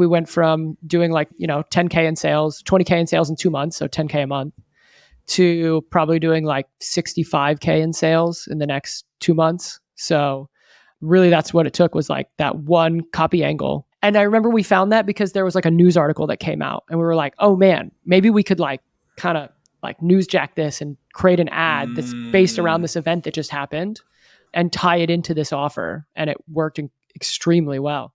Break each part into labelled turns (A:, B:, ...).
A: We went from doing 10K in sales, 20K in sales in 2 months, so 10K a month, to probably doing like 65K in sales in the next 2 months. So really that's what it took, was like that one copy angle. And I remember we found that because there was like a news article that came out and we were like, oh man, maybe we could like kind of like newsjack this and create an ad that's based around this event that just happened and tie it into this offer. And it worked extremely well.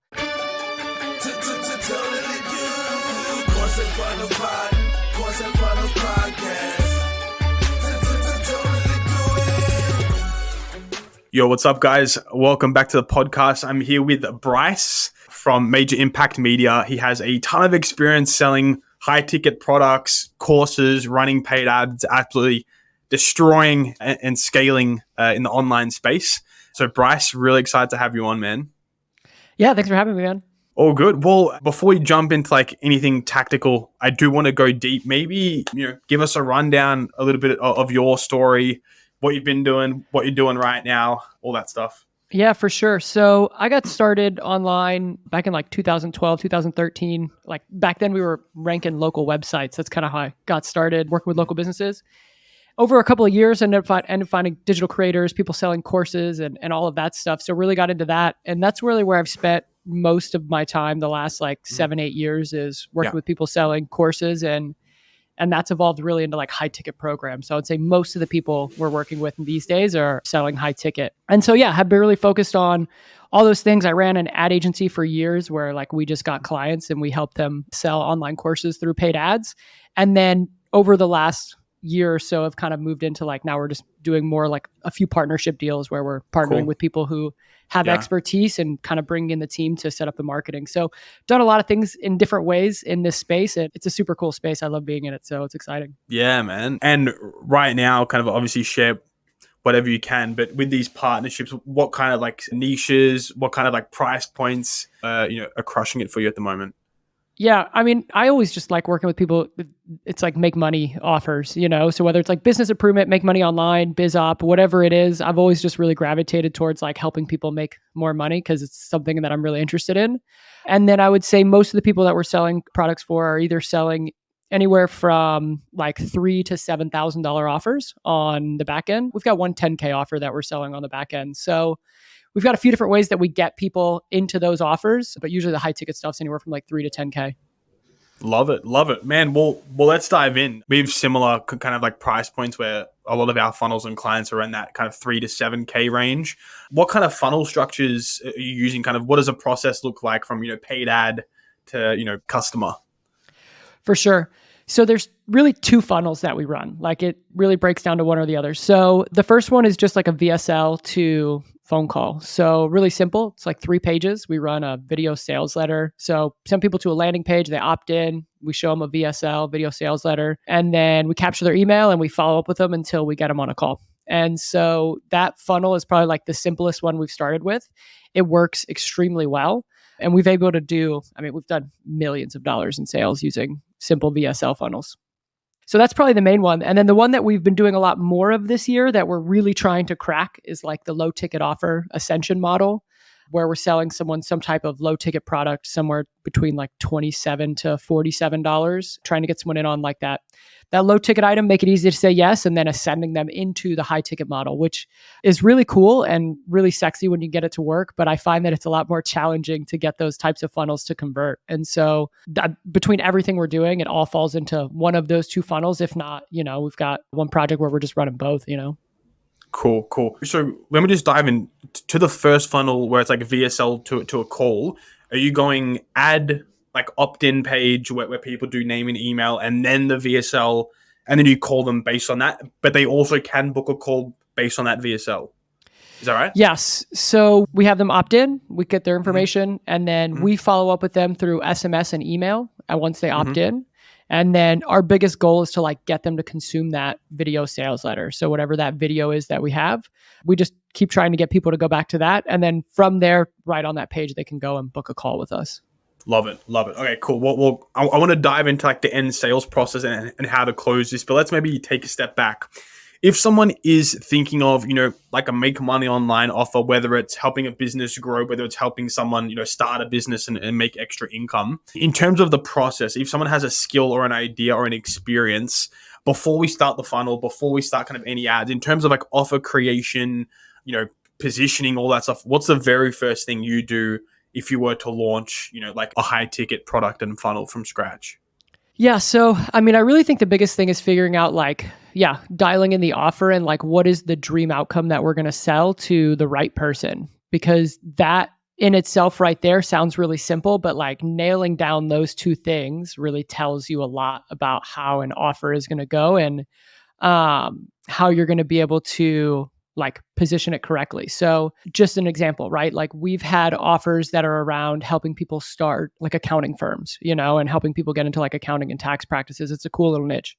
B: Yo, what's up, guys? Welcome back to the podcast. I'm here with Brice from Major Impact Media. He has a ton of experience selling high-ticket products, courses, running paid ads, absolutely destroying and scaling in the online space. So, Brice, really excited to have you on, man.
A: Yeah, thanks for having me, man.
B: All good. Well, before we jump into like anything tactical, I do want to go deep. Maybe, give us a rundown a little bit of your story, what you've been doing, what you're doing right now, all that stuff.
A: Yeah, for sure. So I got started online back in like 2012, 2013. Like back then we were ranking local websites. That's kind of how I got started working with local businesses. Over a couple of years, I ended up finding digital creators, people selling courses and all of that stuff. So really got into that. And that's really where I've spent most of my time the last like 7-8 years, is working with people selling courses, and that's evolved really into like high ticket programs. So I'd say most of the people we're working with these days are selling high ticket. And so, have been really focused on all those things. I ran an ad agency for years where like we just got clients and we helped them sell online courses through paid ads. And then over the last year or so, I've kind of moved into like, now we're just doing more like a few partnership deals where we're partnering with people who have expertise and kind of bringing in the team to set up the marketing. So done a lot of things in different ways in this space. It's a super cool space. I love being in it. So it's exciting.
B: Yeah, man. And right now, kind of obviously share whatever you can, but with these partnerships, what kind of like niches, what kind of like price points, are crushing it for you at the moment?
A: Yeah, I mean, I always just like working with people. It's like make money offers, So whether it's like business improvement, make money online, biz op, whatever it is, I've always just really gravitated towards like helping people make more money because it's something that I'm really interested in. And then I would say most of the people that we're selling products for are either selling anywhere from like $3,000 to $7,000 offers on the back end. We've got one 10K offer that we're selling on the back end. So we've got a few different ways that we get people into those offers, but usually the high ticket stuff's anywhere from like 3 to 10K.
B: Love it, man. Well, let's dive in. We have similar kind of like price points where a lot of our funnels and clients are in that kind of 3 to 7K range. What kind of funnel structures are you using? Kind of what does a process look like from, paid ad to, customer? For
A: sure. So there's really 2 funnels that we run. Like it really breaks down to one or the other. So the first one is just like a VSL to phone call. So really simple. It's like 3 pages. We run a video sales letter. So send people to a landing page, they opt in, we show them a VSL, video sales letter, and then we capture their email and we follow up with them until we get them on a call. And so that funnel is probably like the simplest one we've started with. It works extremely well. And we've able to we've done millions of dollars in sales using simple VSL funnels. So that's probably the main one. And then the one that we've been doing a lot more of this year that we're really trying to crack is like the low ticket offer ascension model, where we're selling someone some type of low ticket product somewhere between like $27 to $47, trying to get someone in on like that low ticket item, make it easy to say yes, and then ascending them into the high ticket model, which is really cool and really sexy when you get it to work. But I find that it's a lot more challenging to get those types of funnels to convert. And so between everything we're doing, it all falls into one of those 2 funnels. If not, we've got one project where we're just running both,
B: Cool. So let me just dive in to the first funnel where it's like a VSL to a call. Are you going ad like opt-in page where people do name and email and then the VSL and then you call them based on that, but they also can book a call based on that VSL? Is that right?
A: Yes. So we have them opt in, we get their information, and then we follow up with them through SMS and email once they opt in. And then our biggest goal is to like get them to consume that video sales letter. So whatever that video is that we have, we just keep trying to get people to go back to that. And then from there, right on that page, they can go and book a call with us.
B: Love it. Okay, cool. Well, I want to dive into like the end sales process and how to close this, but let's maybe take a step back. if someone is thinking of, like a make money online offer, whether it's helping a business grow, whether it's helping someone, start a business and make extra income, in terms of the process, if someone has a skill or an idea or an experience, before we start the funnel, before we start kind of any ads, in terms of like offer creation, positioning, all that stuff, what's the very first thing you do if you were to launch, like a high ticket product and funnel from scratch?
A: Yeah. So, I mean, I really think the biggest thing is figuring out dialing in the offer and like what is the dream outcome that we're going to sell to the right person. Because that in itself right there sounds really simple, but like nailing down those two things really tells you a lot about how an offer is going to go and how you're going to be able to like position it correctly. So just an example, right? Like we've had offers that are around helping people start like accounting firms, and helping people get into like accounting and tax practices. It's a cool little niche.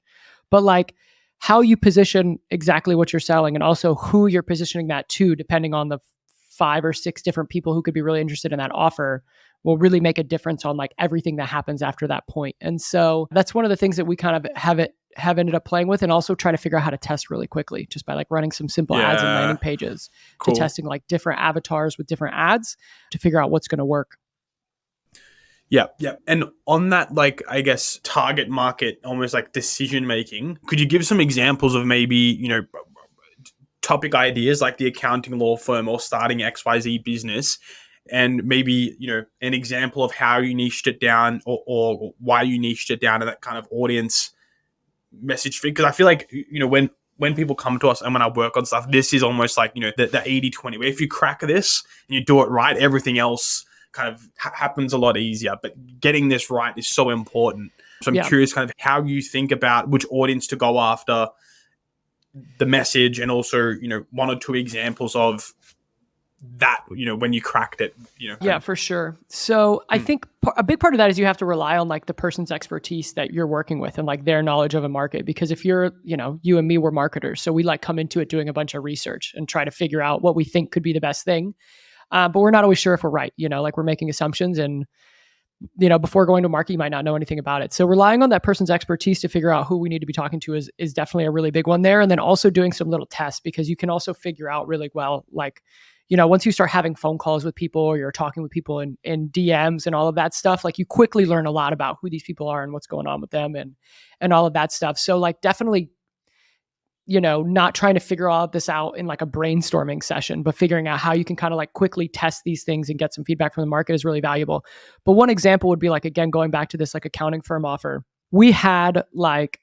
A: But like how you position exactly what you're selling and also who you're positioning that to, depending on the 5 or 6 different people who could be really interested in that offer, will really make a difference on like everything that happens after that point. And so that's one of the things that we kind of have ended up playing with, and also trying to figure out how to test really quickly just by like running some simple ads and landing pages to testing like different avatars with different ads to figure out what's going to work.
B: Yeah. And on that, like, I guess, target market, almost like decision making, could you give some examples of maybe, topic ideas like the accounting law firm or starting XYZ business, and maybe, an example of how you niched it down or why you niched it down to that kind of audience message fit? Because I feel like, when people come to us and when I work on stuff, this is almost like, the 80-20, where if you crack this and you do it right, everything else kind of happens a lot easier. But getting this right is so important. So I'm curious kind of how you think about which audience to go after, the message, and also, 1 or 2 examples of that, when you cracked it,
A: Yeah, for sure. So I think a big part of that is you have to rely on like the person's expertise that you're working with and like their knowledge of a market. Because if you're, you and me, we're marketers. So we like come into it doing a bunch of research and try to figure out what we think could be the best thing. But we're not always sure if we're right, like we're making assumptions, and, before going to market, you might not know anything about it. So relying on that person's expertise to figure out who we need to be talking to is definitely a really big one there. And then also doing some little tests, because you can also figure out really well, like, once you start having phone calls with people or you're talking with people in DMs and all of that stuff, like you quickly learn a lot about who these people are and what's going on with them and all of that stuff. So like definitely, not trying to figure all of this out in like a brainstorming session, but figuring out how you can kind of like quickly test these things and get some feedback from the market is really valuable. But one example would be like, again, going back to this like accounting firm offer, we had like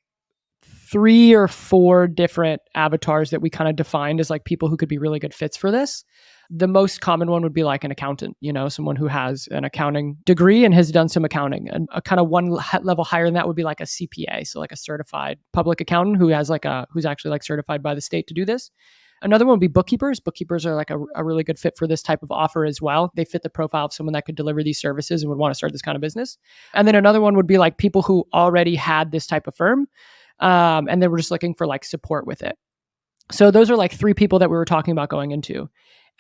A: 3 or 4 different avatars that we kind of defined as like people who could be really good fits for this. The most common one would be like an accountant, someone who has an accounting degree and has done some accounting. And a kind of one level higher than that would be like a CPA, so like a certified public accountant who has who's actually like certified by the state to do this. Another one would be bookkeepers. Bookkeepers are like a really good fit for this type of offer as well. They fit the profile of someone that could deliver these services and would want to start this kind of business. And then another one would be like people who already had this type of firm, and they were just looking for like support with it. So those are like 3 people that we were talking about going into.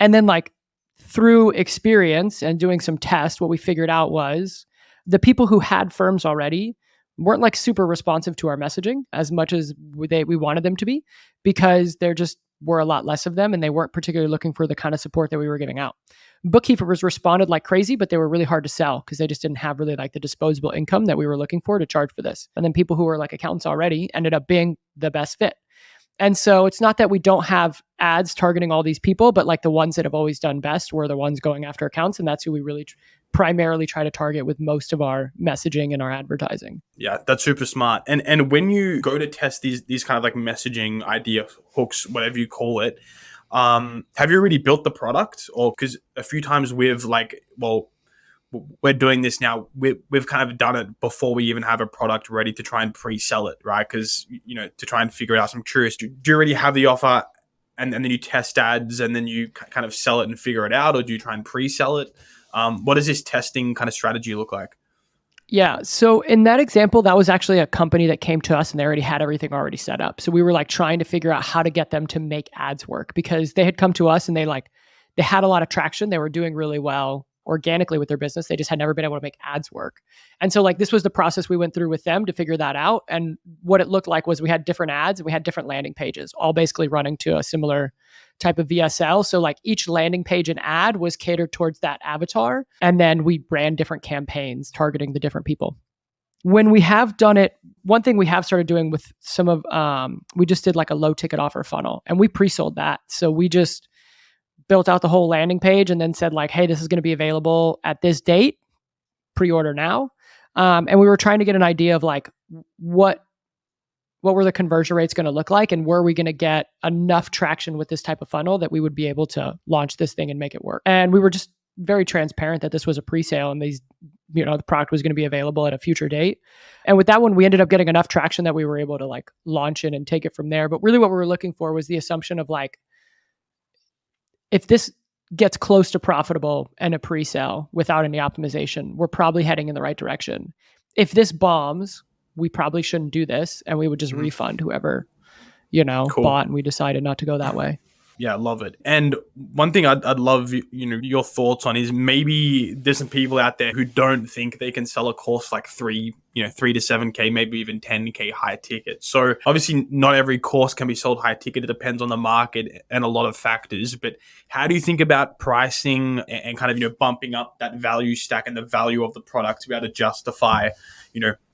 A: And then like through experience and doing some tests, what we figured out was the people who had firms already weren't like super responsive to our messaging as much as we wanted them to be, because there just were a lot less of them and they weren't particularly looking for the kind of support that we were giving out. Bookkeepers responded like crazy, but they were really hard to sell because they just didn't have really like the disposable income that we were looking for to charge for this. And then people who were like accountants already ended up being the best fit. And so it's not that we don't have ads targeting all these people, but like the ones that have always done best were the ones going after accounts. And that's who we really primarily try to target with most of our messaging and our advertising.
B: Yeah, that's super smart. And when you go to test these kind of like messaging idea hooks, whatever you call it, have you already built the product? Or because a few times we've like, well, we're doing this now. We've kind of done it before we even have a product ready to try and pre-sell it, right? Because, to try and figure it out. So I'm curious, do you already have the offer and then you test ads and then you kind of sell it and figure it out? Or do you try and pre-sell it? What does this testing kind of strategy look like?
A: Yeah. So in that example, that was actually a company that came to us and they already had everything already set up. So we were like trying to figure out how to get them to make ads work, because they had come to us and they had a lot of traction. They were doing really well. organically with their business. They just had never been able to make ads work. And so like this was the process we went through with them to figure that out. And what it looked like was we had different ads and we had different landing pages, all basically running to a similar type of VSL. So like each landing page and ad was catered towards that avatar. And then we ran different campaigns targeting the different people. When we have done it, one thing we have started doing with some of, we just did like a low ticket offer funnel and we pre-sold that. So we just built out the whole landing page and then said like, hey, this is going to be available at this date, pre-order now. And we were trying to get an idea of like what were the conversion rates going to look like, and were we going to get enough traction with this type of funnel that we would be able to launch this thing and make it work. And we were just very transparent that this was a pre-sale and these, the product was going to be available at a future date. And with that one, we ended up getting enough traction that we were able to like launch it and take it from there. But really what we were looking for was the assumption of like, if this gets close to profitable and a pre-sale without any optimization, we're probably heading in the right direction. If this bombs, we probably shouldn't do this, and we would just refund whoever,
B: Cool.
A: bought, and we decided not to go that way.
B: Yeah, I love it. And one thing I'd love your thoughts on is maybe there's some people out there who don't think they can sell a course like 3 to 7K, maybe even 10K high ticket. So obviously not every course can be sold high ticket. It depends on the market and a lot of factors. But how do you think about pricing and kind of bumping up that value stack and the value of the product to be able to justify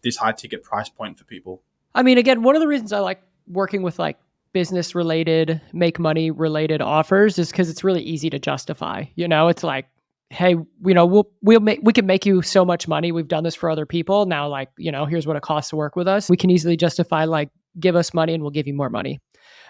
B: this high ticket price point for people?
A: I mean, again, one of the reasons I like working with like business related, make money related offers is because it's really easy to justify. It's like, hey, we can make you so much money. We've done this for other people. Now, like, here's what it costs to work with us. We can easily justify like, give us money and we'll give you more money.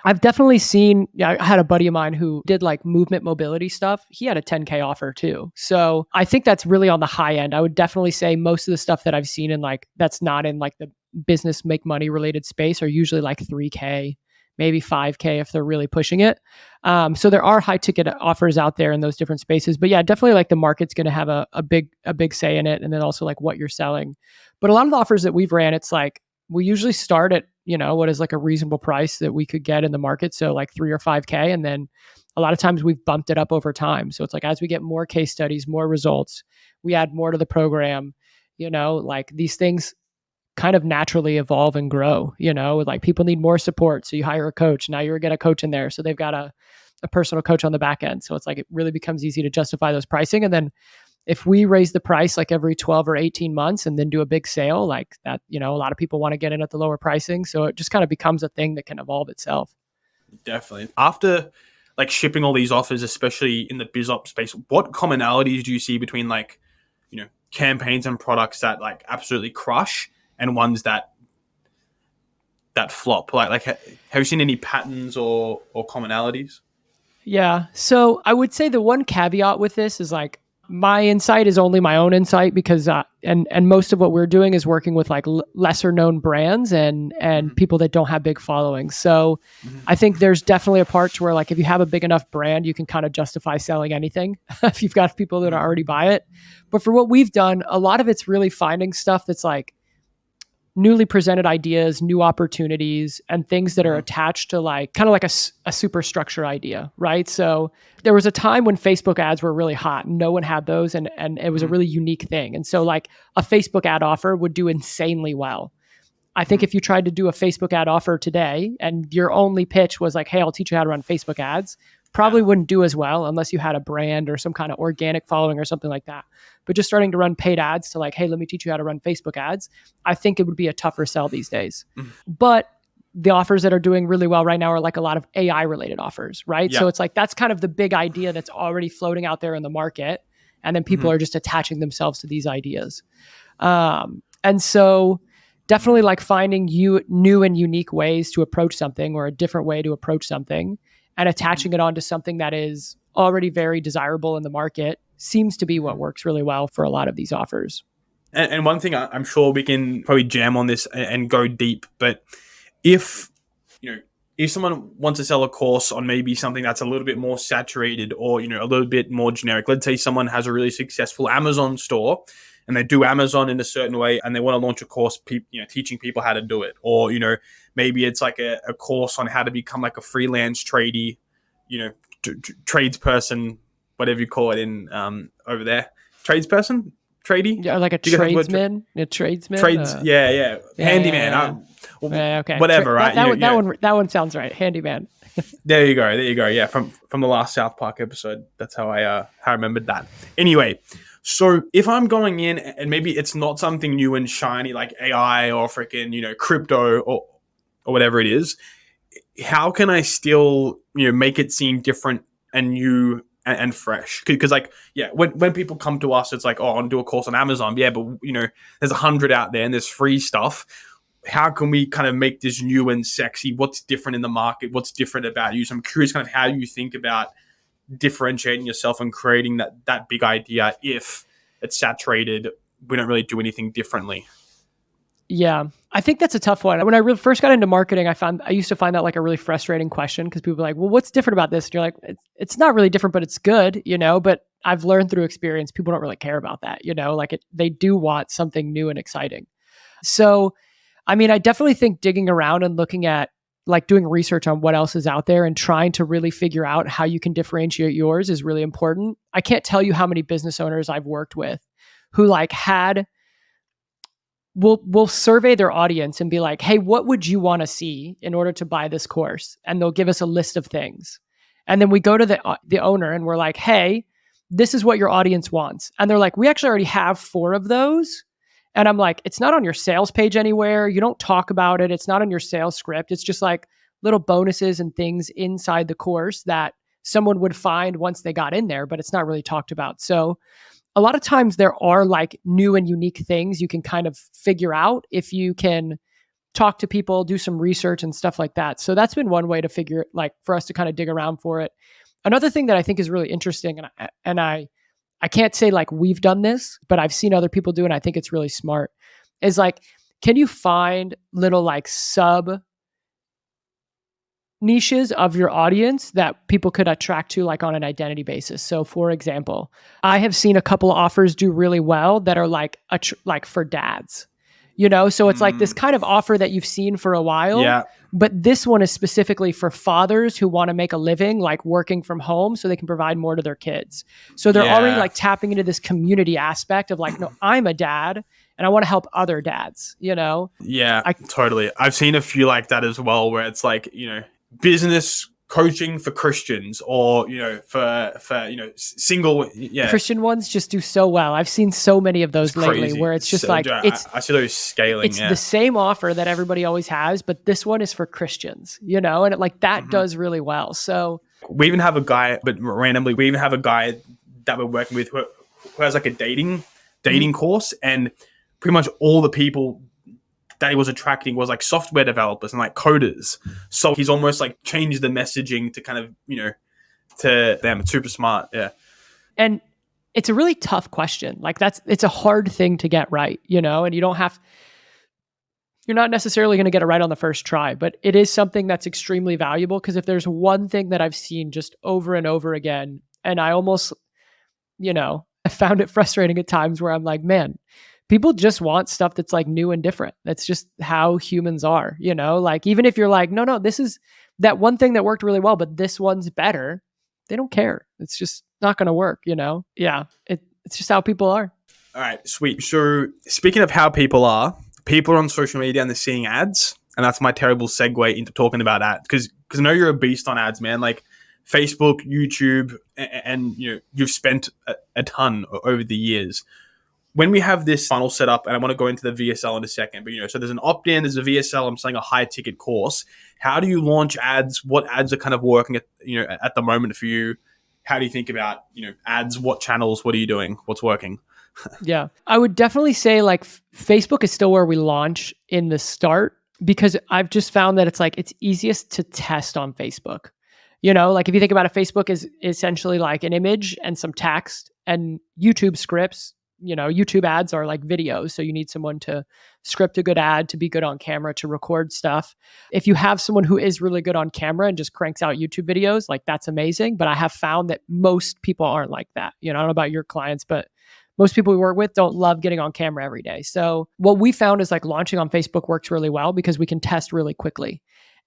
A: I've definitely seen, I had a buddy of mine who did like movement mobility stuff. He had a 10K offer too. So I think that's really on the high end. I would definitely say most of the stuff that I've seen in like, that's not in like the business make money related space are usually like 3K, maybe 5K if they're really pushing it. So there are high ticket offers out there in those different spaces. But yeah, definitely like the market's going to have a big say in it. And then also like what you're selling. But a lot of the offers that we've ran, it's like, we usually start at, what is like a reasonable price that we could get in the market. So like 3 or 5K. And then a lot of times we've bumped it up over time. So it's like, as we get more case studies, more results, we add more to the program, like these things kind of naturally evolve and grow, like people need more support. So you hire a coach. Now you're get a coach in there. So they've got a personal coach on the back end. So it's like, it really becomes easy to justify those pricing. And then if we raise the price like every 12 or 18 months and then do a big sale like that, a lot of people want to get in at the lower pricing. So it just kind of becomes a thing that can evolve itself.
B: Definitely. After like shipping all these offers, especially in the biz op space, what commonalities do you see between like, campaigns and products that like absolutely crush and ones that flop? Like have you seen any patterns or commonalities?
A: Yeah. So I would say the one caveat with this is like, my insight is only my own insight because and most of what we're doing is working with like lesser known brands and people that don't have big followings. So I think there's definitely a part to where like if you have a big enough brand, you can kind of justify selling anything if you've got people that already buy it. But for what we've done, a lot of it's really finding stuff that's like newly presented ideas, new opportunities, and things that are attached to like kind of like a superstructure idea, right? So there was a time when Facebook ads were really hot. No one had those, and it was a really unique thing. And so like a Facebook ad offer would do insanely well. I think if you tried to do a Facebook ad offer today and your only pitch was like, hey, I'll teach you how to run Facebook ads, probably wouldn't do as well unless you had a brand or some kind of organic following or something like that. But just starting to run paid ads to like, hey, let me teach you how to run Facebook ads, I think it would be a tougher sell these days. But the offers that are doing really well right now are like a lot of AI related offers, right? So it's like, that's kind of the big idea that's already floating out there in the market. And then people are just attaching themselves to these ideas. And so definitely like finding new and unique ways to approach something or a different way to approach something and attaching it onto something that is already very desirable in the market seems to be what works really well for a lot of these offers.
B: And one thing I'm sure we can probably jam on this and go deep, but if someone wants to sell a course on maybe something that's a little bit more saturated or, a little bit more generic, let's say someone has a really successful Amazon store and they do Amazon in a certain way and they want to launch a course, teaching people how to do it. Or, maybe it's like a course on how to become like a freelance tradie, tradesperson, whatever you call it in over there. tradesperson, tradie.
A: Yeah, like a
B: Do you guys have the word
A: tradesman.
B: trades? Yeah.
A: Yeah,
B: Handyman.
A: yeah. Yeah, okay.
B: Whatever, right?
A: That one sounds right. Handyman.
B: There you go. Yeah, from the last South Park episode. That's how I remembered that. Anyway, so if I'm going in and maybe it's not something new and shiny like AI or freaking crypto or whatever it is, how can I still make it seem different and new and fresh? Because like when people come to us, it's like, oh, I want to do a course on Amazon. Yeah, but there's 100 out there and there's free stuff. How can we kind of make this new and sexy? What's different in the market? What's different about you? So I'm curious kind of how you think about differentiating yourself and creating that big idea. If it's saturated, we don't really do anything differently.
A: Yeah, I think that's a tough one. When I first got into marketing, I used to find that like a really frustrating question because people were like, well, what's different about this? And you're like, it's not really different, but it's good, but I've learned through experience, people don't really care about that, they do want something new and exciting. So, I mean, I definitely think digging around and looking at like doing research on what else is out there and trying to really figure out how you can differentiate yours is really important. I can't tell you how many business owners I've worked with who like will survey their audience and be like, hey, what would you want to see in order to buy this course? And they'll give us a list of things. And then we go to the owner and we're like, hey, this is what your audience wants. And they're like, we actually already have 4 of those. And I'm like, it's not on your sales page anywhere. You don't talk about it. It's not on your sales script. It's just like little bonuses and things inside the course that someone would find once they got in there, but it's not really talked about. So a lot of times there are like new and unique things you can kind of figure out if you can talk to people, do some research and stuff like that. So that's been one way to figure, like for us to kind of dig around for it. Another thing that I think is really interesting, and I can't say like we've done this, but I've seen other people do, and I think it's really smart, is like, can you find little like sub niches of your audience that people could attract to like on an identity basis? So for example, I have seen a couple of offers do really well that are like like for dads, so it's like this kind of offer that you've seen for a while.
B: Yeah.
A: But this one is specifically for fathers who want to make a living, like working from home so they can provide more to their kids. So they're already like tapping into this community aspect of like, no, I'm a dad and I want to help other dads,
B: Yeah, totally. I've seen a few like that as well, where it's like, business coaching for Christians or, for single. Yeah.
A: Christian ones just do so well. I've seen so many of those lately where it's just like,
B: I see those scaling.
A: It's the same offer that everybody always has, but this one is for Christians, and it like that does really well. So
B: we even have a guy, but randomly, that we're working with who has like a dating course, and pretty much all the people that he was attracting was like software developers and like coders. So he's almost like changed the messaging to kind of, to them. It's super smart. Yeah.
A: And it's a really tough question. Like it's a hard thing to get right, and you're not necessarily going to get it right on the first try, but it is something that's extremely valuable. Because if there's one thing that I've seen just over and over again, and I almost, I found it frustrating at times where I'm like, man, people just want stuff that's like new and different. That's just how humans are, like even if you're like, no, this is that one thing that worked really well, but this one's better. They don't care. It's just not going to work, Yeah. It's just how people are.
B: All right, sweet. So speaking of how people are on social media and they're seeing ads, and that's my terrible segue into talking about ads. Cause I know you're a beast on ads, man. Like Facebook, YouTube, and you've spent a ton over the years. When we have this funnel set up, and I want to go into the VSL in a second, but so there's an opt-in, there's a VSL, I'm selling a high ticket course. How do you launch ads? What ads are kind of working at the moment for you? How do you think about, ads? What channels? What are you doing? What's working?
A: Yeah, I would definitely say like Facebook is still where we launch in the start, because I've just found that it's easiest to test on Facebook. Like if you think about it, Facebook is essentially like an image and some text, and YouTube scripts. YouTube ads are like videos. So you need someone to script a good ad, to be good on camera, to record stuff. If you have someone who is really good on camera and just cranks out YouTube videos, like that's amazing. But I have found that most people aren't like that. I don't know about your clients, but most people we work with don't love getting on camera every day. So what we found is like launching on Facebook works really well because we can test really quickly.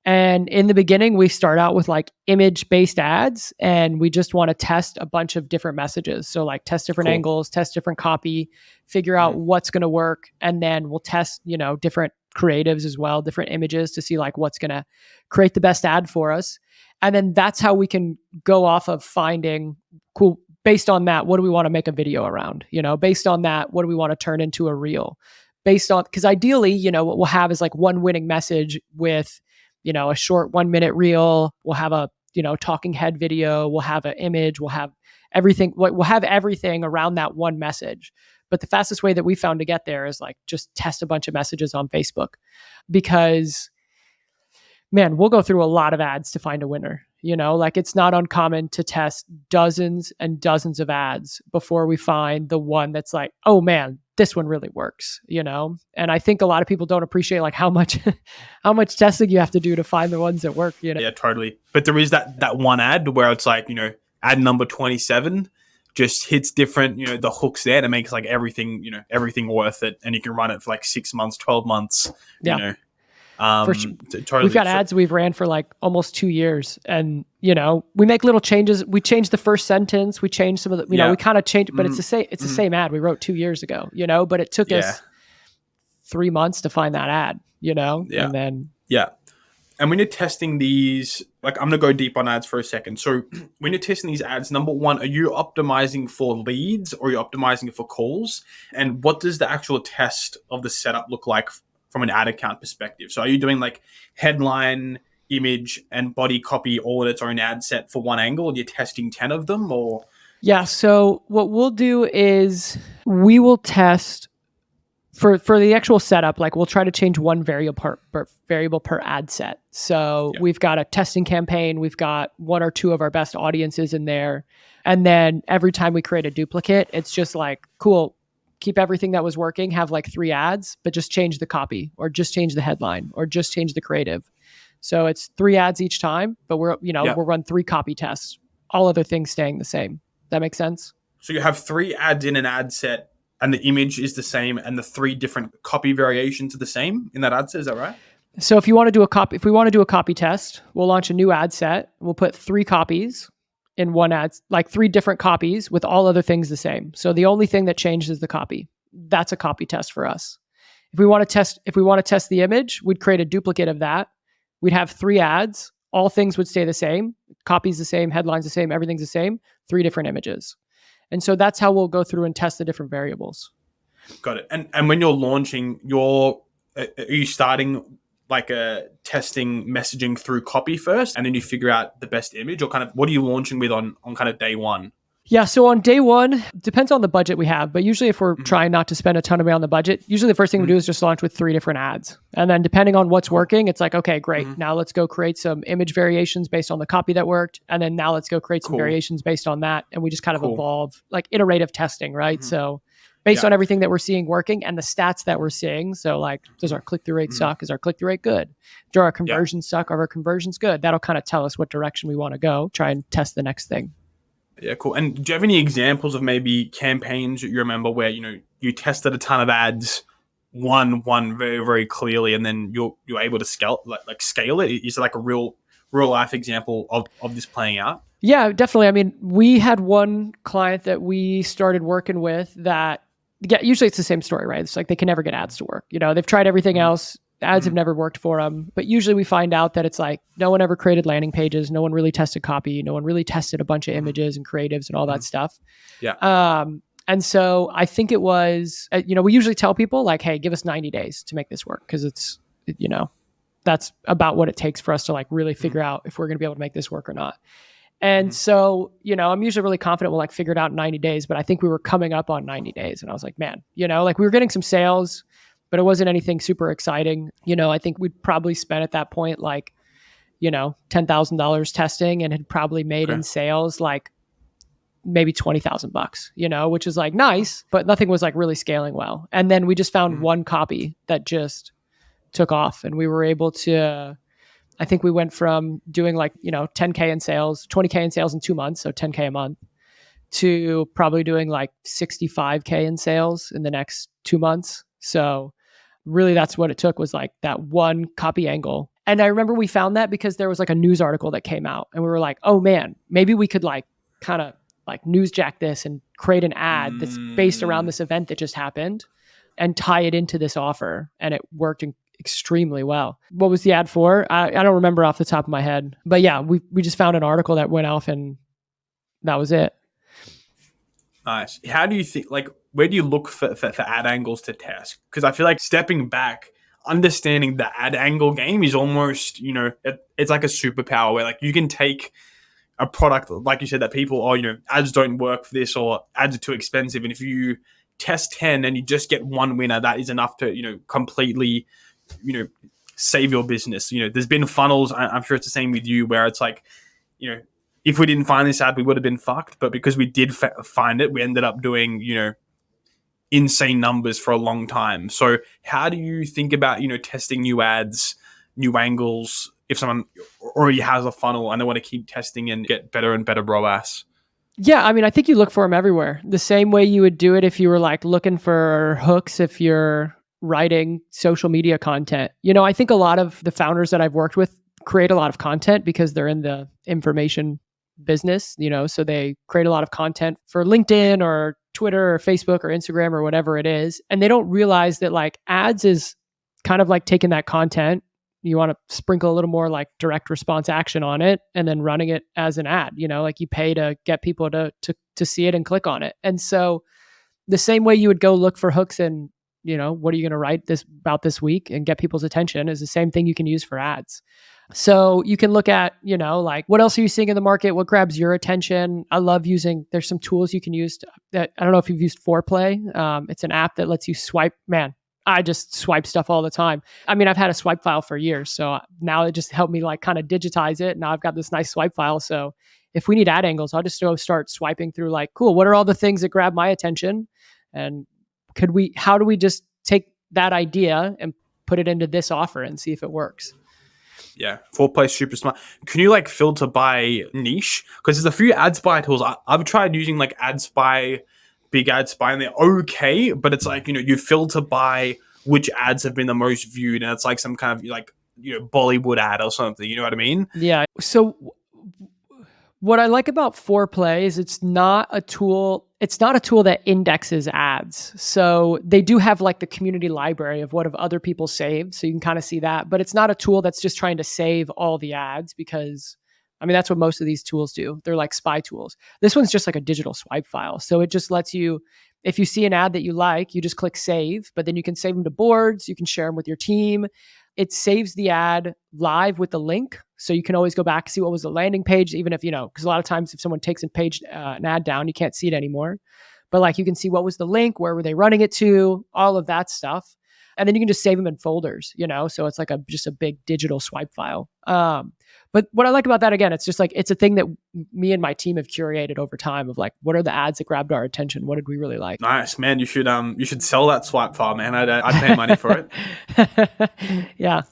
A: And in the beginning, we start out with like image based ads, and we just want to test a bunch of different messages. So, like, test different
B: Cool.
A: angles, test different copy, figure out what's going to work. And then we'll test, different creatives as well, different images to see like what's going to create the best ad for us. And then that's how we can go off of finding cool. Based on that, what do we want to make a video around? Based on that, what do we want to turn into a reel? Based on, because ideally, what we'll have is like one winning message with, a short 1 minute reel. We'll have a, talking head video. We'll have an image. We'll have everything. We'll have everything around that one message. But the fastest way that we found to get there is like just test a bunch of messages on Facebook, because man, we'll go through a lot of ads to find a winner. Like, it's not uncommon to test dozens and dozens of ads before we find the one that's like, oh man, this one really works, And I think a lot of people don't appreciate like how much testing you have to do to find the ones that work,
B: Yeah, totally. But there is that one ad where it's like, ad number 27 just hits different, the hooks there to make like everything, everything worth it. And you can run it for like 6 months, 12 months,
A: For sure.
B: Totally.
A: We've got ads we've ran for like almost 2 years, and we make little changes. We changed the first sentence. We changed some of the, we kind of changed, but it's the same. It's the same ad we wrote 2 years ago. But it took us 3 months to find that ad. And then
B: And when you're testing these, like, I'm gonna go deep on ads for a second. So when you're testing these ads, number one, are you optimizing for leads or are you optimizing for calls? And what does the actual test of the setup look like from an ad account perspective? So are you doing like headline, image, and body copy all in its own ad set for one angle, and you're testing 10 of them, or?
A: Yeah. So what we'll do is we will test for the actual setup. Like, we'll try to change one variable per ad set. So we've got a testing campaign. We've got one or two of our best audiences in there. And then every time we create a duplicate, it's just like, cool, keep everything that was working, have like 3 ads, but just change the copy or just change the headline or just change the creative. So it's 3 ads each time, but we'll run 3 copy tests, all other things staying the same. That makes sense?
B: So you have 3 ads in an ad set and the image is the same and the 3 different copy variations are the same in that ad set. Is that right?
A: So if we want to do a copy test, we'll launch a new ad set. We'll put 3 copies in one ad, like 3 different copies with all other things the same. So the only thing that changed is the copy. That's a copy test for us. If we want to test the image, we'd create a duplicate of that. We'd have 3 ads. All things would stay the same. Copies the same, headlines the same, everything's the same. 3 different images. And so that's how we'll go through and test the different variables.
B: Got it. And when you're launching, are you starting like a testing messaging through copy first, and then you figure out the best image, or kind of what are you launching with on kind of day one?
A: Yeah, so on day one, depends on the budget we have, but usually if we're trying not to spend a ton of money on the budget, usually the first thing we do is just launch with 3 different ads. And then depending on what's working, it's like, okay, great. Now let's go create some image variations based on the copy that worked. And then now let's go create some variations based on that. And we just kind of evolve, like iterative testing, right? So based on everything that we're seeing working and the stats that we're seeing. So like, does our click-through rate suck? Is our click-through rate good? Do our conversions suck? Are our conversions good? That'll kind of tell us what direction we want to go, try and test the next thing.
B: Yeah, cool. And do you have any examples of maybe campaigns that you remember where, you tested a ton of ads, won very, very clearly, and then you're able to scale it? Is it like a real life example of this playing out?
A: Yeah, definitely. I mean, we had one client that we started working with that, usually it's the same story, right? It's like they can never get ads to work. They've tried everything else. Ads have never worked for them. But usually we find out that it's like no one ever created landing pages. No one really tested copy. No one really tested a bunch of images and creatives and all that stuff.
B: Yeah.
A: And so I think it was, we usually tell people like, hey, give us 90 days to make this work. Because it's, that's about what it takes for us to like really figure out if we're going to be able to make this work or not. And so, I'm usually really confident we'll like figure it out in 90 days, but I think we were coming up on 90 days and I was like, man, like we were getting some sales, but it wasn't anything super exciting. I think we'd probably spent at that point, like, $10,000 testing and had probably made in sales, like maybe $20,000, which is like nice, but nothing was like really scaling well. And then we just found one copy that just took off and we were able to, I think we went from doing like, 10K in sales, 20K in sales in 2 months. So 10K a month to probably doing like 65K in sales in the next 2 months. So really that's what it took, was like that one copy angle. And I remember we found that because there was like a news article that came out and we were like, oh man, maybe we could like kind of like newsjack this and create an ad that's based around
B: Mm,
A: this event that just happened and tie it into this offer. And it worked extremely well. What was the ad for? I don't remember off the top of my head, but yeah, we just found an article that went off and that was it.
B: nice. How do you think, like, where do you look for ad angles to test? Because I feel like stepping back, understanding the ad angle game is almost, it's like a superpower where like you can take a product, like you said, that people, ads don't work for this or ads are too expensive. And if you test 10 and you just get one winner, that is enough to, completely, you know, save your business. There's been funnels, I'm sure it's the same with you, where it's like, if we didn't find this ad, we would have been fucked. But because we did find it, we ended up doing, insane numbers for a long time. So how do you think about, testing new ads, new angles, if someone already has a funnel and they want to keep testing and get better and better ROAS?
A: Yeah, I mean, I think you look for them everywhere. The same way you would do it if you were like looking for hooks if you're writing social media content. I think a lot of the founders that I've worked with create a lot of content because they're in the information business, so they create a lot of content for LinkedIn or Twitter or Facebook or Instagram or whatever it is. And they don't realize that like ads is kind of like taking that content. You want to sprinkle a little more like direct response action on it and then running it as an ad, like you pay to get people to see it and click on it. And so the same way you would go look for hooks and, what are you going to write this week and get people's attention is the same thing you can use for ads. So you can look at, like what else are you seeing in the market? What grabs your attention? I love there's some tools you can use that, I don't know if you've used Foreplay. It's an app that lets you swipe. Man, I just swipe stuff all the time. I mean, I've had a swipe file for years. So now it just helped me like kind of digitize it. Now I've got this nice swipe file. So if we need ad angles, I'll just go start swiping through like, cool, what are all the things that grab my attention? And how do we just take that idea and put it into this offer and see if it works?
B: Yeah, Foreplay super smart. Can you like filter by niche? Because there's a few ad spy tools. I've tried using like ad spy, big ad spy, and they're okay, but it's like, you filter by which ads have been the most viewed, and it's like some kind of like, Bollywood ad or something. You know what I mean?
A: Yeah. So what I like about Foreplay is it's not a tool that indexes ads. So they do have like the community library of what have other people saved. So you can kind of see that, but it's not a tool that's just trying to save all the ads because I mean, that's what most of these tools do. They're like spy tools. This one's just like a digital swipe file. So it just lets you, if you see an ad that you like, you just click save, but then you can save them to boards. You can share them with your team. It saves the ad live with the link. So you can always go back, see what was the landing page, even if, because a lot of times if someone takes an ad down, you can't see it anymore. But like you can see what was the link, where were they running it to, all of that stuff. And then you can just save them in folders, so it's like just a big digital swipe file. But what I like about that, again, it's just like, it's a thing that me and my team have curated over time of like, what are the ads that grabbed our attention? What did we really like?
B: Nice, man. You should sell that swipe file, man. I'd pay money for it.
A: Yeah.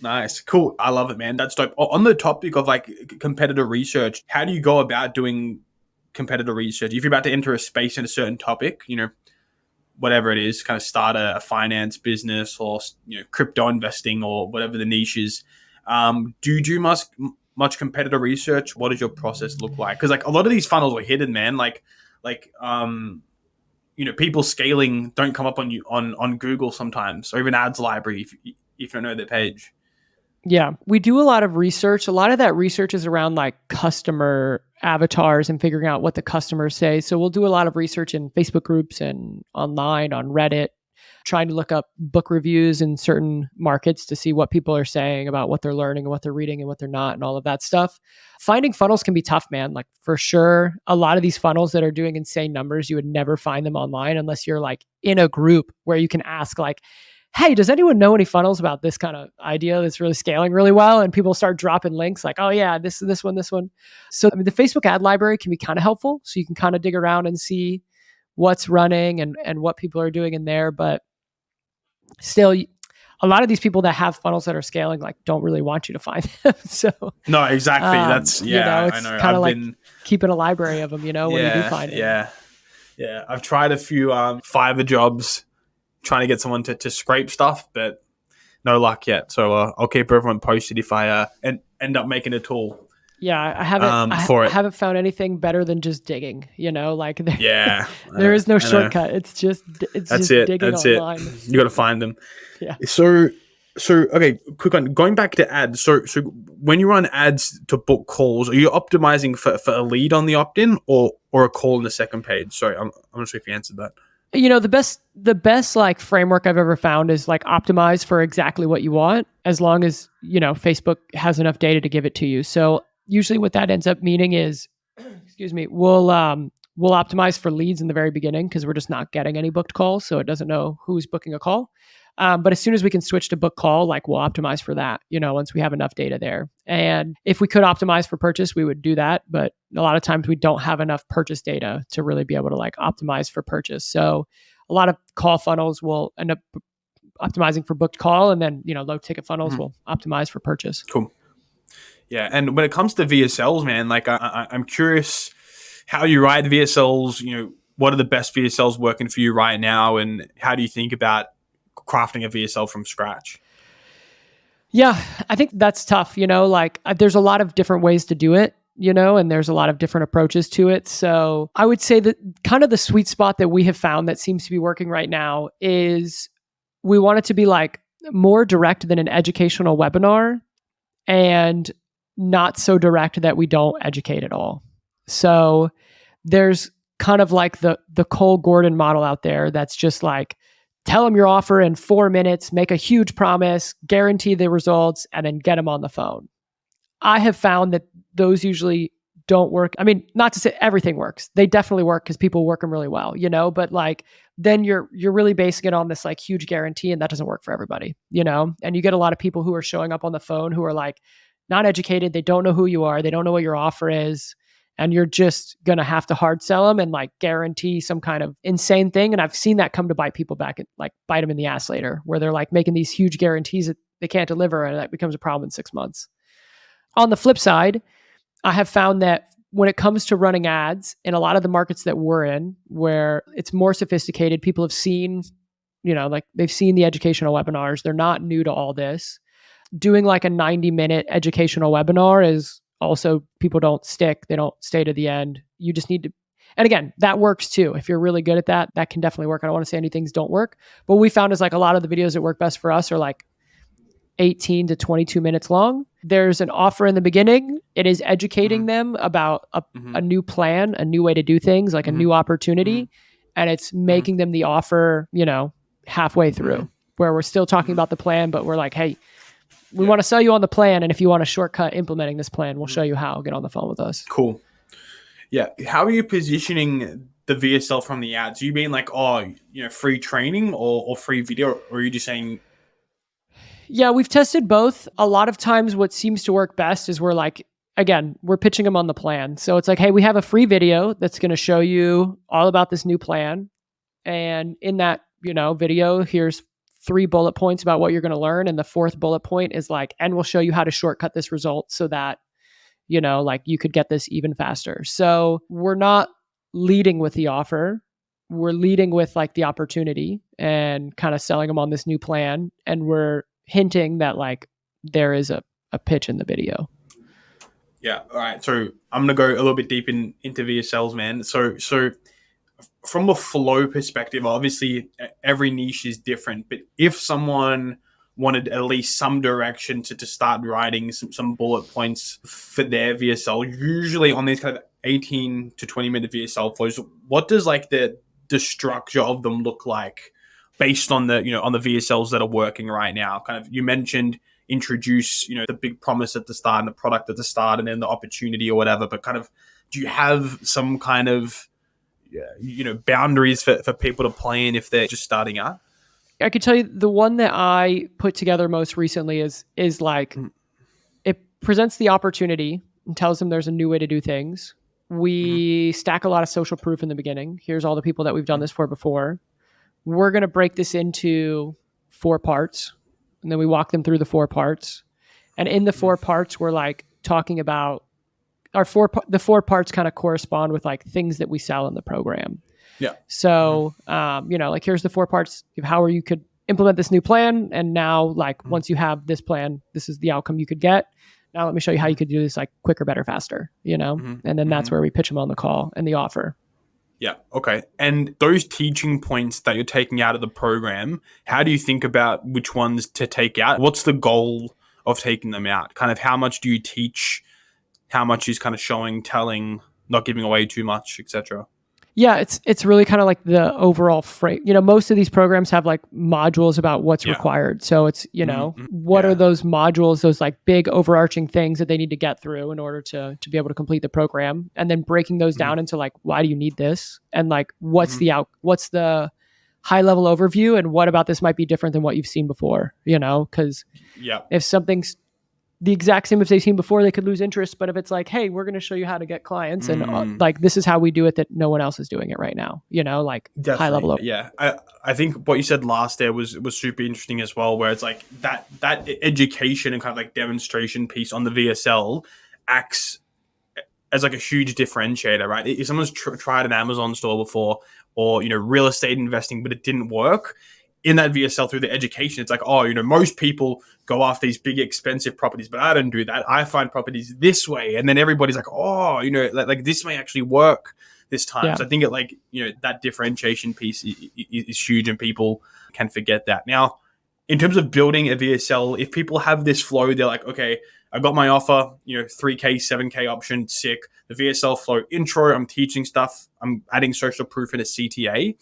B: Nice. Cool. I love it, man. That's dope. On the topic of like competitor research, how do you go about doing competitor research? If you're about to enter a space in a certain topic, whatever it is, kind of start a finance business or, crypto investing or whatever the niche is, do you do much competitor research? What does your process look like? Because like a lot of these funnels are hidden, man. People scaling don't come up on Google sometimes, or even ads library if you don't know their page.
A: Yeah, we do a lot of research. A lot of that research is around like customer avatars and figuring out what the customers say. So we'll do a lot of research in Facebook groups and online on Reddit, trying to look up book reviews in certain markets to see what people are saying about what they're learning and what they're reading and what they're not and all of that stuff. Finding funnels can be tough, man. Like for sure, a lot of these funnels that are doing insane numbers, you would never find them online unless you're like in a group where you can ask like, hey, does anyone know any funnels about this kind of idea that's really scaling really well? And people start dropping links like, oh yeah, this one. So I mean, the Facebook ad library can be kind of helpful. So you can kind of dig around and see what's running and what people are doing in there. But still, a lot of these people that have funnels that are scaling like don't really want you to find them. So
B: no, exactly. That's
A: it's
B: I know.
A: kind of like keeping a library of them, when you do find it.
B: Yeah. I've tried a few Fiverr jobs trying to get someone to scrape stuff, but no luck yet. So I'll keep everyone posted if I end up making a tool
A: Yeah, I haven't
B: for
A: I
B: it.
A: haven't found anything better than just digging, like
B: Yeah,
A: there is no
B: I know.
A: shortcut. It's
B: That's
A: just
B: it.
A: digging
B: That's it.
A: online.
B: You got to find them.
A: Yeah.
B: So okay, quick one. Going back to ads. So when you run ads to book calls, are you optimizing for a lead on the opt-in or a call in the second page? Sorry, I'm not sure if you answered that.
A: The best like framework I've ever found is like optimize for exactly what you want, as long as Facebook has enough data to give it to you. So usually what that ends up meaning is, excuse me, we'll optimize for leads in the very beginning because we're just not getting any booked calls, so it doesn't know who's booking a call. But as soon as we can switch to book call, like we'll optimize for that, once we have enough data there. And if we could optimize for purchase, we would do that. But a lot of times we don't have enough purchase data to really be able to like optimize for purchase. So a lot of call funnels will end up optimizing for booked call, and then, low ticket funnels will optimize for purchase.
B: Cool. Yeah, and when it comes to VSLs, man, like I'm curious how you write VSLs. What are the best VSLs working for you right now, and how do you think about crafting a VSL from scratch?
A: Yeah, I think that's tough. There's a lot of different ways to do it, and there's a lot of different approaches to it. So I would say that kind of the sweet spot that we have found that seems to be working right now is we want it to be like more direct than an educational webinar, and not so direct that we don't educate at all. So there's kind of like the Cole Gordon model out there that's just like, tell them your offer in 4 minutes, make a huge promise, guarantee the results, and then get them on the phone. I have found that those usually don't work. I mean, not to say everything works. They definitely work because people work them really well, but like then you're really basing it on this like huge guarantee, and that doesn't work for everybody, and you get a lot of people who are showing up on the phone who are like not educated. They don't know who you are. They don't know what your offer is. And you're just going to have to hard sell them and like guarantee some kind of insane thing. And I've seen that come to bite people back and like bite them in the ass later, where they're like making these huge guarantees that they can't deliver. And that becomes a problem in 6 months. On the flip side, I have found that when it comes to running ads in a lot of the markets that we're in, where it's more sophisticated, people have seen, like they've seen the educational webinars. They're not new to all this. Doing like a 90-minute educational webinar is also, people don't stick. They don't stay to the end. You just need to, and again, that works too. If you're really good at that, that can definitely work. I don't want to say any things don't work, but what we found is like a lot of the videos that work best for us are like 18 to 22 minutes long. There's an offer in the beginning. It is educating them about a new plan, a new way to do things, like a new opportunity. And it's making them the offer, halfway through, where we're still talking about the plan, but we're like, hey, we want to sell you on the plan. And if you want a shortcut implementing this plan, we'll show you how. Get on the phone with us.
B: Cool. Yeah. How are you positioning the VSL from the ads? Are you being like, free training or free video? Or are you just saying...
A: Yeah, we've tested both. A lot of times what seems to work best is we're like, again, we're pitching them on the plan. So it's like, hey, we have a free video that's going to show you all about this new plan. And in that, video, here's 3 bullet points about what you're going to learn. And the 4th bullet point is like, and we'll show you how to shortcut this result so that, like you could get this even faster. So we're not leading with the offer. We're leading with like the opportunity and kind of selling them on this new plan. And we're hinting that like there is a pitch in the video.
B: Yeah. All right. So I'm going to go a little bit deep into VSLs, man. So from a flow perspective, obviously every niche is different, but if someone wanted at least some direction to start writing some bullet points for their VSL, usually on these kind of 18 to 20 minute VSL flows, what does like the structure of them look like based on the, on the VSLs that are working right now? Kind of, you mentioned introduce, the big promise at the start and the product at the start and then the opportunity or whatever, but kind of, do you have some kind of, boundaries for people to play in if they're just starting out?
A: I could tell you the one that I put together most recently is like, it presents the opportunity and tells them there's a new way to do things. We stack a lot of social proof in the beginning. Here's all the people that we've done this for before. We're going to break this into 4 parts. And then we walk them through the 4 parts. And in the 4 parts, we're like talking about the 4 parts kind of correspond with like things that we sell in the program.
B: Yeah.
A: So, like here's the 4 parts of how you could implement this new plan. And now like once you have this plan, this is the outcome you could get. Now let me show you how you could do this like quicker, better, faster, and then that's where we pitch them on the call and the offer.
B: Yeah. Okay. And those teaching points that you're taking out of the program, how do you think about which ones to take out? What's the goal of taking them out? Kind of how much do you teach? How much is kind of showing, telling, not giving away too much, etc.?
A: Yeah, it's really kind of like the overall frame. Most of these programs have like modules about what's required. So it's, what are those modules, those like big overarching things that they need to get through in order to be able to complete the program, and then breaking those down into like, why do you need this? And like, what's the high level overview, and what about this might be different than what you've seen before, because if something's the exact same as they've seen before, they could lose interest. But if it's like, hey, we're going to show you how to get clients, and like this is how we do it, that no one else is doing it right now, like
B: definitely,
A: high level.
B: Yeah, I think what you said last there was super interesting as well, where it's like that education and kind of like demonstration piece on the VSL acts as like a huge differentiator, right? If someone's tried an Amazon store before, or real estate investing, but it didn't work, in that VSL through the education, it's like, most people go after these big expensive properties, but I don't do that. I find properties this way. And then everybody's like, like this may actually work this time. Yeah. So I think that differentiation piece is huge, and people can forget that. Now, in terms of building a VSL, if people have this flow, they're like, okay, I got my offer, 3K, 7K option, sick. The VSL flow intro, I'm teaching stuff. I'm adding social proof in a CTA.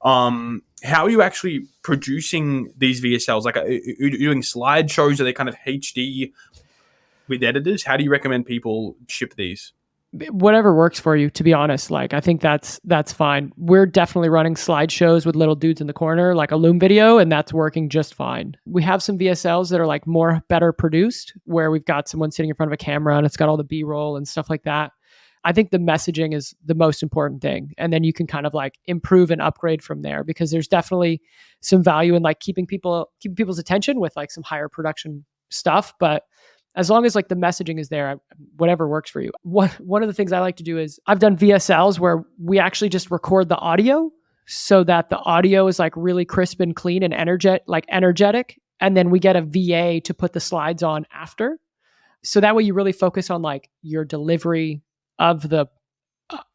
B: How are you actually producing these VSLs? Like, are you doing slideshows? Are they kind of HD with editors? How do you recommend people ship these?
A: Whatever works for you, to be honest. Like, I think that's fine. We're definitely running slideshows with little dudes in the corner, like a Loom video, and that's working just fine. We have some VSLs that are like better produced, where we've got someone sitting in front of a camera and it's got all the B-roll and stuff like that. I think the messaging is the most important thing. And then you can kind of like improve and upgrade from there, because there's definitely some value in like keeping people's attention with like some higher production stuff. But as long as like the messaging is there, whatever works for you. One of the things I like to do is I've done VSLs where we actually just record the audio so that the audio is like really crisp and clean and energetic. And then we get a VA to put the slides on after. So that way you really focus on like your delivery of the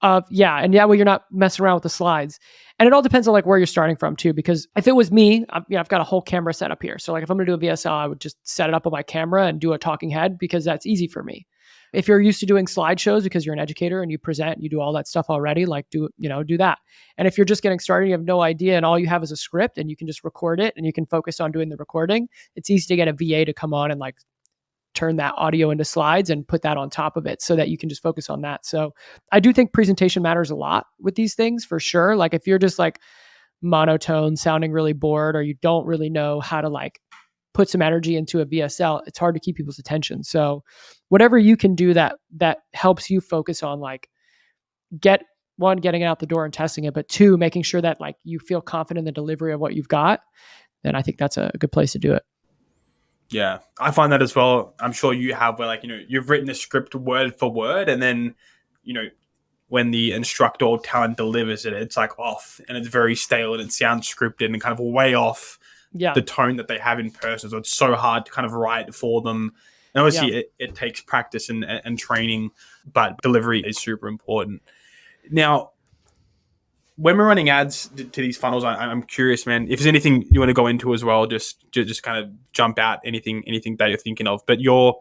A: and yeah, well, you're not messing around with the slides. And it all depends on like where you're starting from too, because if it was me, I've got a whole camera set up here. So like if I'm going to do a VSL, I would just set it up on my camera and do a talking head, because that's easy for me. If you're used to doing slideshows because you're an educator and you present, you do all that stuff already, like do that. And if you're just getting started, you have no idea, and all you have is a script and you can just record it and you can focus on doing the recording, it's easy to get a VA to come on and like turn that audio into slides and put that on top of it so that you can just focus on that. So I do think presentation matters a lot with these things, for sure. Like if you're just like monotone, sounding really bored, or you don't really know how to like put some energy into a VSL, it's hard to keep people's attention. So whatever you can do that helps you focus on like getting it out the door and testing it, but two, making sure that like you feel confident in the delivery of what you've got, then I think that's a good place to do it.
B: Yeah, I find that as well. I'm sure you have, where like, you've written the script word for word, and then, when the instructor or talent delivers it, it's like off, and it's very stale, and it sounds scripted and kind of way off the tone that they have in person. So it's so hard to kind of write for them. And obviously it takes practice and training, but delivery is super important. Now, when we're running ads to these funnels, I'm curious, man, if there's anything you want to go into as well, just kind of jump out anything that you're thinking of. But you're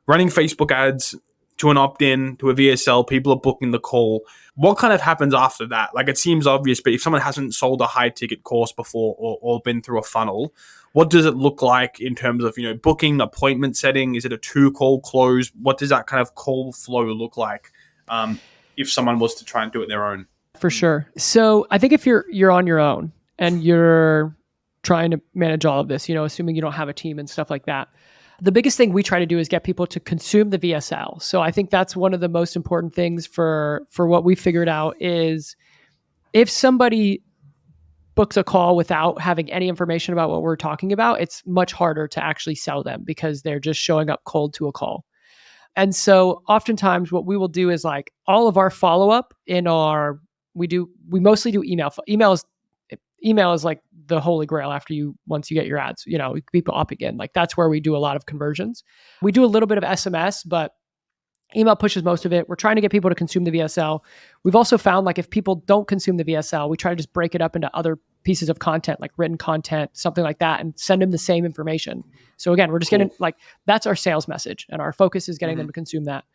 B: running Facebook ads to an opt-in, to a VSL, people are booking the call. What kind of happens after that? Like, it seems obvious, but if someone hasn't sold a high-ticket course before, or been through a funnel, what does it look like in terms of, booking, appointment setting? Is it a 2-call close? What does that kind of call flow look like if someone was to try and do it their own?
A: For sure. So I think if you're on your own and you're trying to manage all of this, assuming you don't have a team and stuff like that, the biggest thing we try to do is get people to consume the VSL. So I think that's one of the most important things for what we figured out is if somebody books a call without having any information about what we're talking about, it's much harder to actually sell them because they're just showing up cold to a call. And so oftentimes what we will do is like all of our follow-up we mostly do email. Email is email is like the holy grail once you get your ads, people opting in. Like that's where we do a lot of conversions. We do a little bit of SMS, but email pushes most of it. We're trying to get people to consume the VSL. We've also found like if people don't consume the VSL, we try to just break it up into other pieces of content, like written content, something like that, and send them the same information. So again, we're just getting like, that's our sales message, and our focus is getting them to consume that,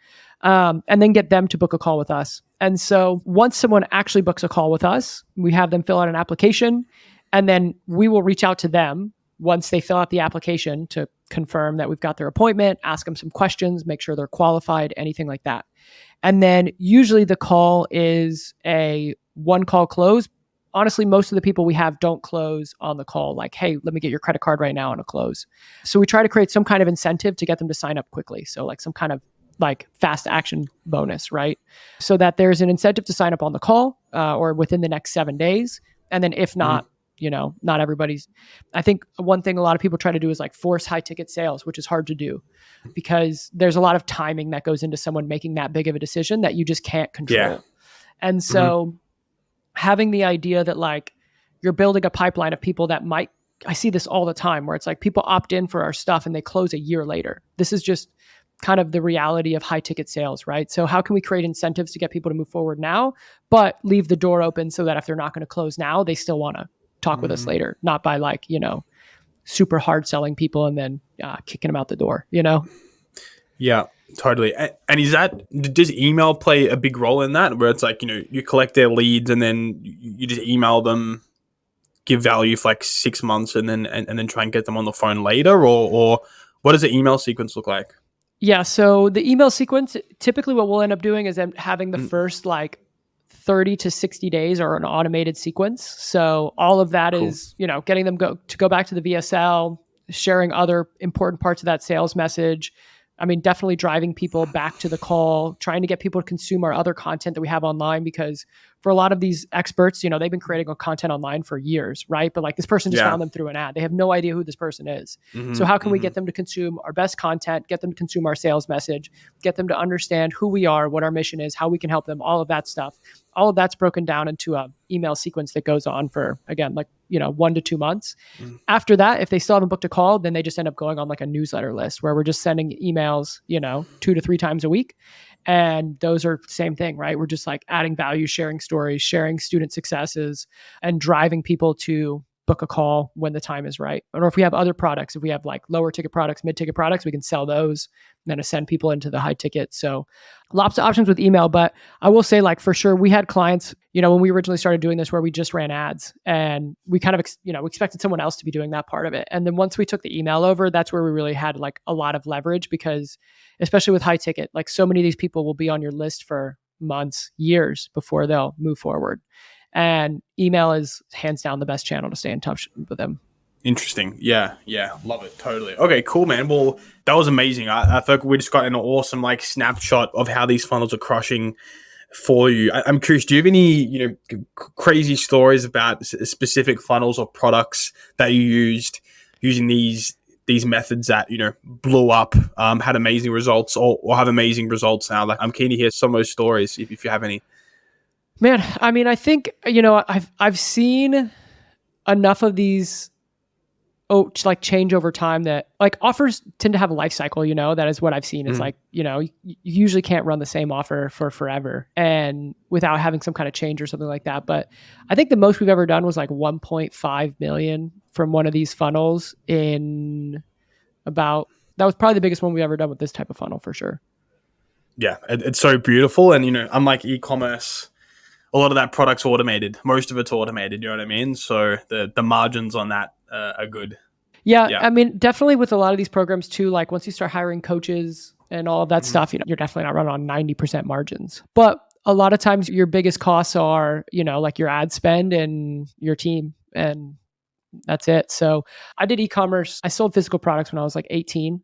A: and then get them to book a call with us. And so once someone actually books a call with us, we have them fill out an application, and then we will reach out to them once they fill out the application to confirm that we've got their appointment, ask them some questions, make sure they're qualified, anything like that. And then usually the call is a one call close. Honestly, most of the people we have don't close on the call. Like, hey, let me get your credit card right now and a close. So we try to create some kind of incentive to get them to sign up quickly. So like some kind of like fast action bonus, right? So that there's an incentive to sign up on the call or within the next 7 days. And then if not, not everybody's. I think one thing a lot of people try to do is like force high ticket sales, which is hard to do because there's a lot of timing that goes into someone making that big of a decision that you just can't control. Yeah. And so having the idea that like you're building a pipeline of people that might, I see this all the time where it's like people opt in for our stuff and they close a year later. This is just kind of the reality of high ticket sales, right? So how can we create incentives to get people to move forward now, but leave the door open so that if they're not going to close now, they still want to talk with us later, not by like, super hard selling people and then kicking them out the door,
B: Yeah, totally. And does email play a big role in that where it's like, you collect their leads and then you just email them, give value for like 6 months and then try and get them on the phone later, or what does the email sequence look like?
A: Yeah. So the email sequence, typically what we'll end up doing is having the first like 30 to 60 days are an automated sequence. So all of that is, getting them to go back to the VSL, sharing other important parts of that sales message. I mean, definitely driving people back to the call, trying to get people to consume our other content that we have online, because for a lot of these experts, they've been creating content online for years, right? But like this person just found them through an ad. They have no idea who this person is. So how can we get them to consume our best content, get them to consume our sales message, get them to understand who we are, what our mission is, how we can help them, all of that stuff. All of that's broken down into a email sequence that goes on for, again, like, 1 to 2 months. After that, if they still haven't booked a call, then they just end up going on like a newsletter list where we're just sending emails, 2 to 3 times a week. And those are same thing, right? We're just like adding value, sharing stories, sharing student successes, and driving people to book a call when the time is right. Or if we have other products, if we have like lower ticket products, mid ticket products, we can sell those and then send people into the high ticket. So lots of options with email. But I will say, like, for sure, we had clients, when we originally started doing this, where we just ran ads, and we kind of, we expected someone else to be doing that part of it. And then once we took the email over, that's where we really had like a lot of leverage, because especially with high ticket, like so many of these people will be on your list for months, years before they'll move forward. And email is hands down the best channel to stay in touch with them.
B: Interesting. Yeah. Love it. Totally. Okay, cool, man. Well, that was amazing. I feel like we just got an awesome like snapshot of how these funnels are crushing for you. I'm curious, do you have any, crazy stories about specific funnels or products that you used using these methods that, blew up, had amazing results or have amazing results now? Like, I'm keen to hear some of those stories if you have any.
A: Man, I mean, I think, I've seen enough of these like change over time that like offers tend to have a life cycle, that is what I've seen. It's like, you usually can't run the same offer for forever and without having some kind of change or something like that. But I think the most we've ever done was like 1.5 million from one of these funnels that was probably the biggest one we've ever done with this type of funnel for sure.
B: Yeah. It's so beautiful. And, unlike e-commerce, a lot of that product's automated. Most of it's automated. You know what I mean? So the margins on that are good.
A: Yeah. I mean, definitely with a lot of these programs too, like once you start hiring coaches and all of that stuff, you're definitely not running on 90% margins. But a lot of times your biggest costs are, like your ad spend and your team, and that's it. So I did e-commerce. I sold physical products when I was like 18.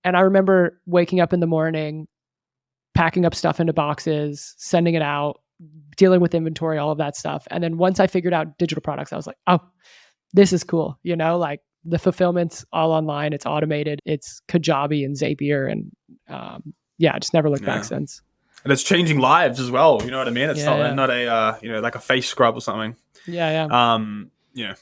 A: And I remember waking up in the morning, packing up stuff into boxes, sending it out, dealing with inventory, all of that stuff. And then once I figured out digital products, I was like, oh, this is cool. Like the fulfillment's all online. It's automated. It's Kajabi and Zapier. And I just never looked back since.
B: And it's changing lives as well. You know what I mean? It's not a, like a face scrub or something.
A: Yeah.
B: you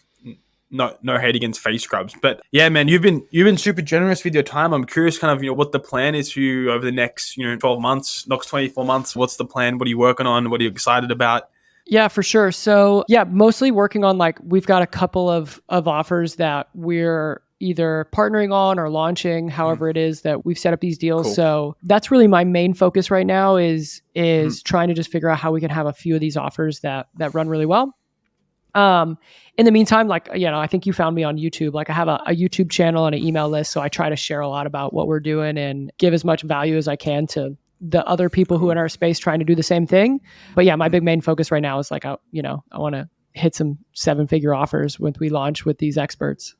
B: know, no hate against face scrubs, but yeah, man, you've been super generous with your time. I'm curious, kind of, what the plan is for you over the next 12 months, next 24 months. What's the plan? What are you working on? What are you excited about?
A: Yeah, for sure. So yeah, mostly working on like we've got a couple of offers that we're either partnering on or launching, however it is that we've set up these deals.
B: Cool.
A: So that's really my main focus right now
B: Mhm.
A: is trying to just figure out how we can have a few of these offers that run really well. Um, in the meantime, like, I think you found me on YouTube. Like I have a YouTube channel and an email list. So I try to share a lot about what we're doing and give as much value as I can to the other people who are in
B: Cool.
A: our space trying to do the same thing. But yeah, my big main focus right now is like, I want to hit some 7-figure offers when we launch with these experts.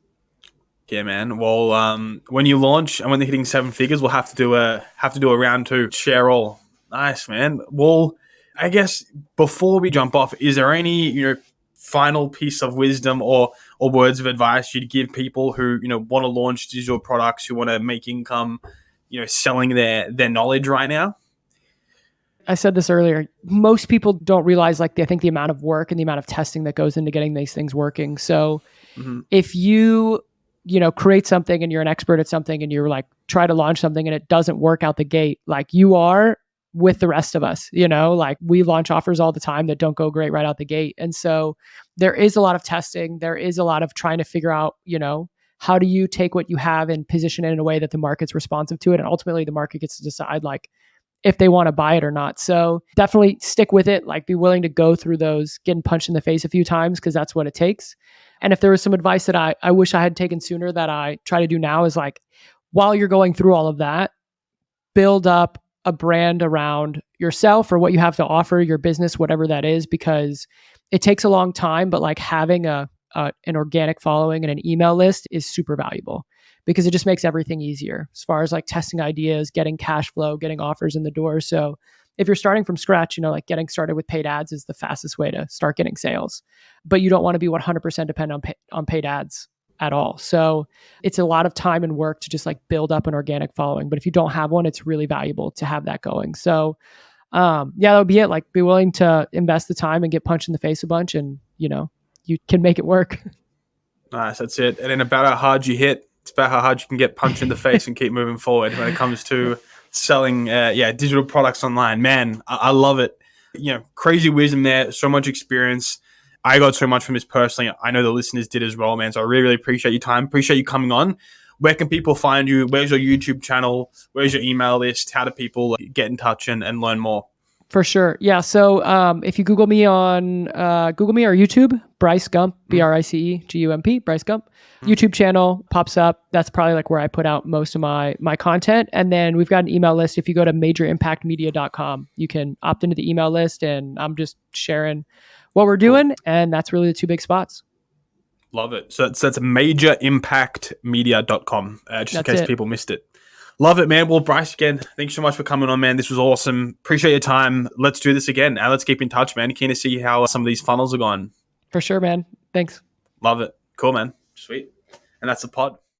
B: Yeah, man. Well, when you launch and when they're hitting 7 figures, we'll have to do a round two. Share all. Nice, man. Well, I guess before we jump off, is there any final piece of wisdom or words of advice you'd give people who want to launch digital products, who want to make income, selling their knowledge right now?
A: I said this earlier. Most people don't realize, like, they think the amount of work and the amount of testing that goes into getting these things working. So
B: Mm-hmm.
A: if you create something and you're an expert at something and you're like try to launch something and it doesn't work out the gate, like you are with the rest of us, like we launch offers all the time that don't go great right out the gate. And so there is a lot of testing. There is a lot of trying to figure out, how do you take what you have and position it in a way that the market's responsive to it. And ultimately the market gets to decide like if they want to buy it or not. So definitely stick with it, like be willing to go through those getting punched in the face a few times because that's what it takes. And if there was some advice that I wish I had taken sooner that I try to do now is like, while you're going through all of that, build up a brand around yourself or what you have to offer, your business, whatever that is, because it takes a long time, but like having an organic following and an email list is super valuable because it just makes everything easier as far as like testing ideas, getting cash flow, getting offers in the door. So if you're starting from scratch, like getting started with paid ads is the fastest way to start getting sales, but you don't want to be 100% dependent on paid ads at all. So it's a lot of time and work to just like build up an organic following. But if you don't have one, it's really valuable to have that going. So yeah, that would be it. Like be willing to invest the time and get punched in the face a bunch and, you can make it work.
B: Nice, that's it. And then about how hard you hit, it's about how hard you can get punched in the face and keep moving forward when it comes to selling, digital products online. Man, I love it. Crazy wisdom there, so much experience. I got so much from this personally. I know the listeners did as well, man. So I really, really appreciate your time. Appreciate you coming on. Where can people find you? Where's your YouTube channel? Where's your email list? How do people get in touch and learn more?
A: For sure. Yeah. So if you Google me or YouTube, Brice Gump, BriceGump, Brice Gump, YouTube channel pops up. That's probably like where I put out most of my content. And then we've got an email list. If you go to majorimpactmedia.com, you can opt into the email list and I'm just sharing what we're doing.
B: Cool.
A: And that's really the two big spots.
B: Love it. So that's majorimpactmedia.com, just in case people missed it. Love it, man. Well, Brice, again, thanks so much for coming on, man. This was awesome. Appreciate your time. Let's do this again. Let's keep in touch, man. Keen to see how some of these funnels are going.
A: For sure, man. Thanks.
B: Love it. Cool, man. Sweet. And that's the pod.